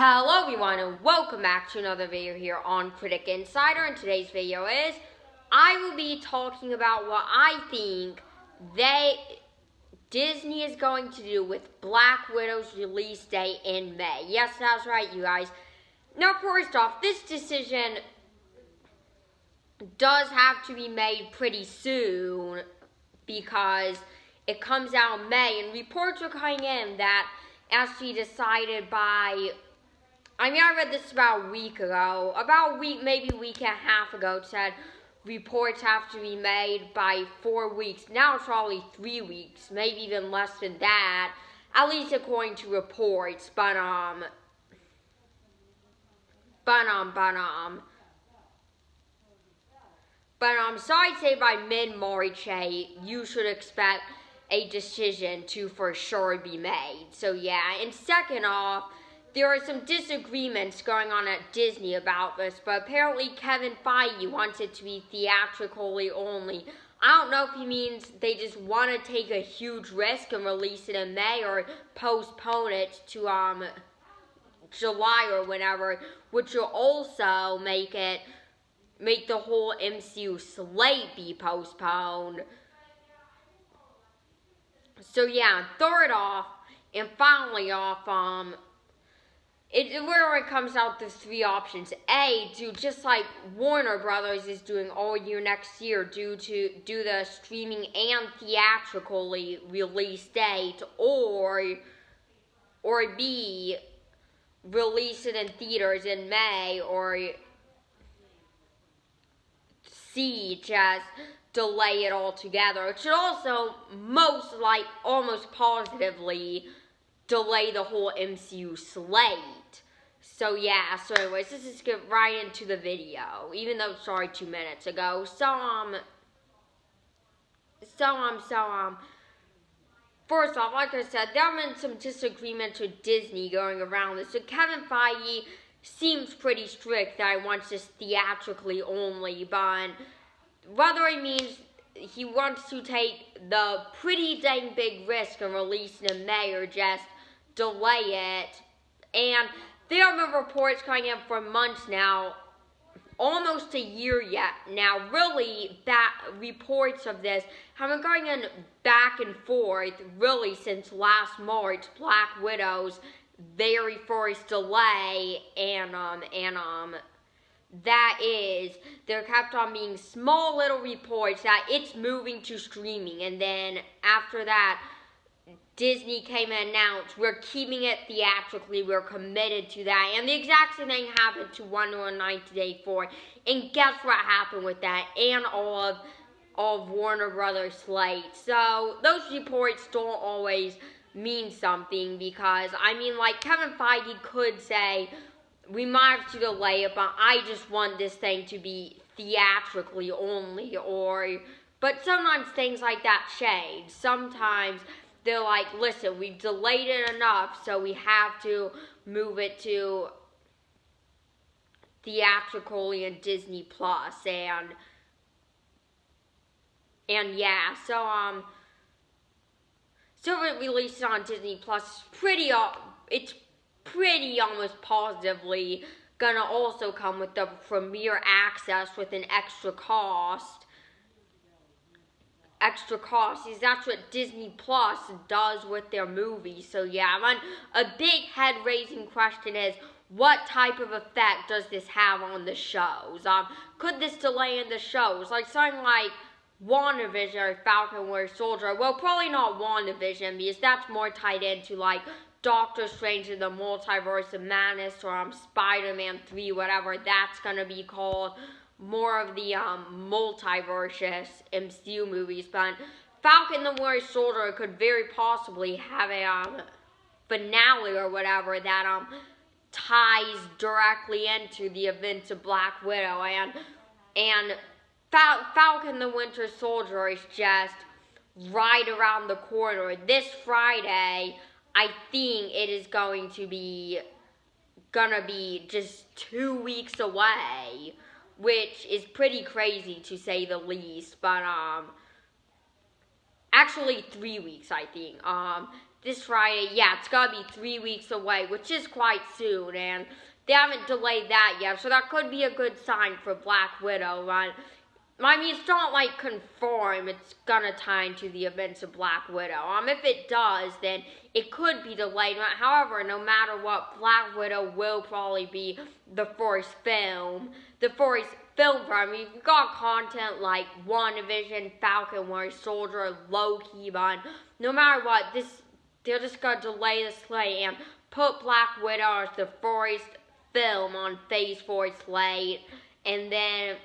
Hello everyone and welcome back to another video here on Critic Insider. And today's video is, I will be talking about what I think Disney is going to do with Black Widow's release date in May. Yes, that's right, you guys. Now, first off, this decision does have to be made pretty soon because it comes out in May, and reports are coming in that actually decided by, I read this about a week ago, maybe a week and a half ago, it said reports have to be made by 4 weeks. Now it's probably 3 weeks, maybe even less than that, at least according to reports, so I'd say by mid-March, you should expect a decision to for sure be made. So yeah, and second off, there are some disagreements going on at Disney about this, but apparently Kevin Feige wants it to be theatrically only. I don't know if he means they just want to take a huge risk and release it in May, or postpone it to July or whenever, which will also make the whole MCU slate be postponed. So yeah, third off, and finally off, it comes out to 3 options. A, do just like Warner Brothers is doing all year next year, do the streaming and theatrically release date, or B, release it in theaters in May, or C, just delay it altogether. It should also almost positively delay the whole MCU slate. So yeah, so anyways, let's just get right into the video, even though it's already 2 minutes ago. First off, like I said, there have been some disagreements with Disney going around this. So Kevin Feige seems pretty strict that he wants this theatrically only, but whether he means he wants to take the pretty dang big risk and release it in May, or just delay it. And there have been reports coming in for months now, almost a year yet now, really, that reports of this have been going in back and forth, really, since last March, Black Widow's very first delay, and that is, there kept on being small little reports that it's moving to streaming, and then after that, Disney came and announced, we're keeping it theatrically, we're committed to that, and the exact same thing happened to Wonder Woman 90 Day 4, and guess what happened with that, and all of Warner Brothers slate. So, those reports don't always mean something, because, like Kevin Feige could say, we might have to delay it, but I just want this thing to be theatrically only, but sometimes things like that change. Sometimes they're like, listen, we've delayed it enough, so we have to move it to theatrically and Disney Plus, and yeah, so it releases on Disney Plus, it's pretty almost positively gonna also come with the premiere access with an extra cost. Is that's what Disney Plus does with their movies. So yeah, a big head-raising question is, what type of effect does this have on the shows? Could this delay in the shows, like something like WandaVision or Falcon Winter Soldier? Well, probably not WandaVision, because that's more tied into like Doctor Strange in the Multiverse of Madness, or Spider-Man 3, whatever that's gonna be called, more of the multiverse MCU movies. But Falcon the Winter Soldier could very possibly have a finale or whatever that ties directly into the events of Black Widow, and Falcon the Winter Soldier is just right around the corner. This Friday, I think it is gonna be just 2 weeks away, which is pretty crazy to say the least, but actually 3 weeks, I think. this Friday, yeah, it's gonna be 3 weeks away, which is quite soon, and they haven't delayed that yet, so that could be a good sign for Black Widow, right? I mean, it's not like confirmed it's gonna tie into the events of Black Widow. If it does, then it could be delayed. However, no matter what, Black Widow will probably be the first film. I mean, you've got content like WandaVision, Falcon, Winter Soldier, Loki, but no matter what, they're just gonna delay the slate and put Black Widow as the first film on Phase 4 slate, and then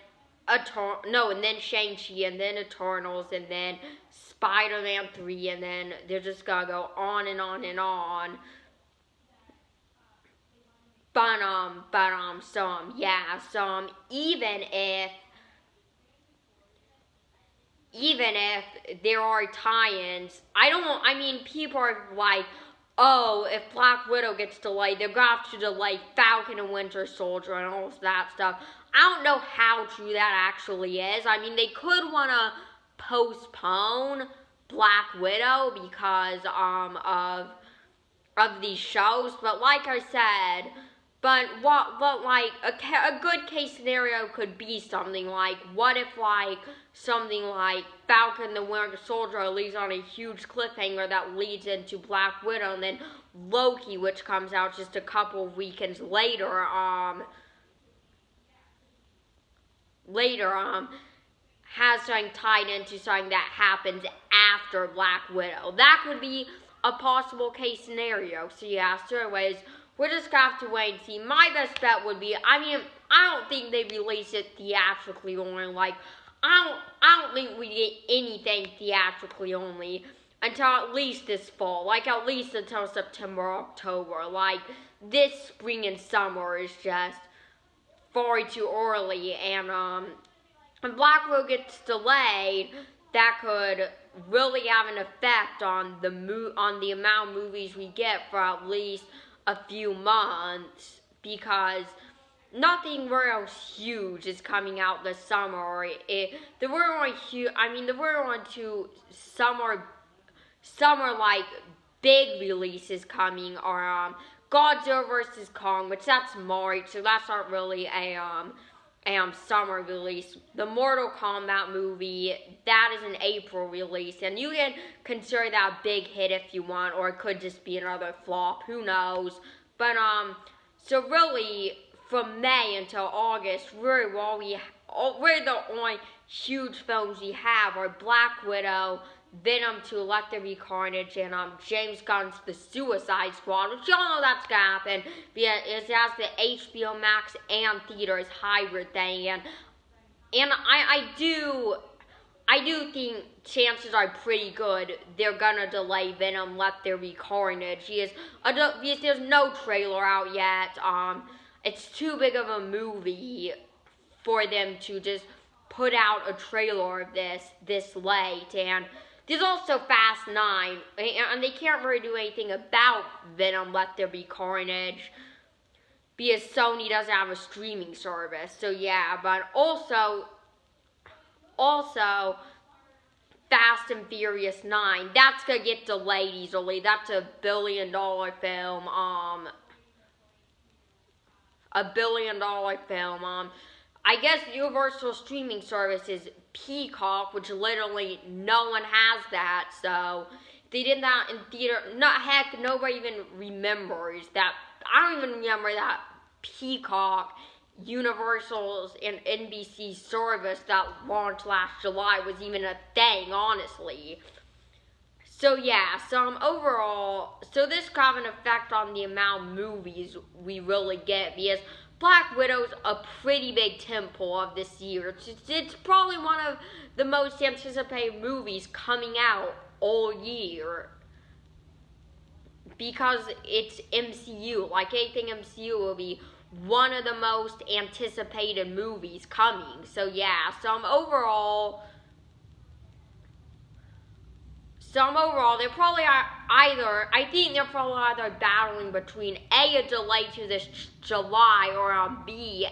and then Shang-Chi, and then Eternals, and then Spider-Man 3, and then they're just gonna go on and on and on. Even if there are tie-ins, people are like, oh, if Black Widow gets delayed, they're gonna have to delay Falcon and Winter Soldier and all of that stuff. I don't know how true that actually is. I mean, they could want to postpone Black Widow because of these shows, but like I said, a good case scenario could be something like, what if something like Falcon the Winter Soldier leaves on a huge cliffhanger that leads into Black Widow, and then Loki, which comes out just a couple of weekends later, has something tied into something that happens after Black Widow. That could be a possible case scenario. So yeah, so anyways, we're just gonna have to wait and see. My best bet would be, I don't think they release it theatrically only. I don't think we get anything theatrically only until at least this fall. At least until September, October. This spring and summer is just far too early, and when Black Widow gets delayed, that could really have an effect on the amount of movies we get for at least a few months, because nothing real huge is coming out this summer. There were only two summer big releases coming are Godzilla vs. Kong, which that's March, so that's not really a summer release. The Mortal Kombat movie, that is an April release, and you can consider that a big hit if you want, or it could just be another flop, who knows. But so really, from May until August, really the only huge films we have are Black Widow, Venom 2, Let There Be Carnage, and James Gunn's The Suicide Squad, which y'all know that's gonna happen. It has the HBO Max and theaters hybrid thing, and I do think chances are pretty good they're gonna delay Venom Let There Be Carnage. Because there's no trailer out yet. It's too big of a movie for them to just put out a trailer of this late, and there's also Fast 9, and they can't really do anything about Venom Let There Be Carnage because Sony doesn't have a streaming service. So yeah, but also Fast and Furious 9, that's gonna get delayed easily. That's $1 billion film. $1 billion film. I guess Universal streaming service is Peacock, which literally no one has that, so they did that in theater. Nobody even remembers that. I don't even remember that Peacock, Universal's, and NBC service that launched last July was even a thing, honestly. So yeah, overall, this could have an effect on the amount of movies we really get, because Black Widow's a pretty big tentpole of this year. It's probably one of the most anticipated movies coming out all year, because it's MCU. Anything MCU will be one of the most anticipated movies coming. So yeah, overall, they're probably either battling between A delay to this July, or B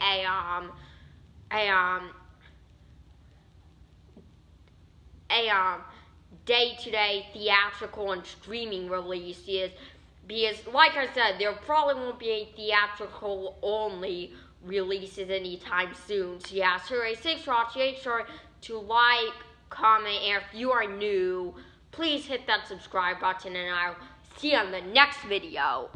day-to-day theatrical and streaming releases. Because, like I said, there probably won't be any theatrical-only releases anytime soon. So yeah, so thanks for watching. Make sure to like, comment, and if you are new, please hit that subscribe button, and I'll see you on the next video.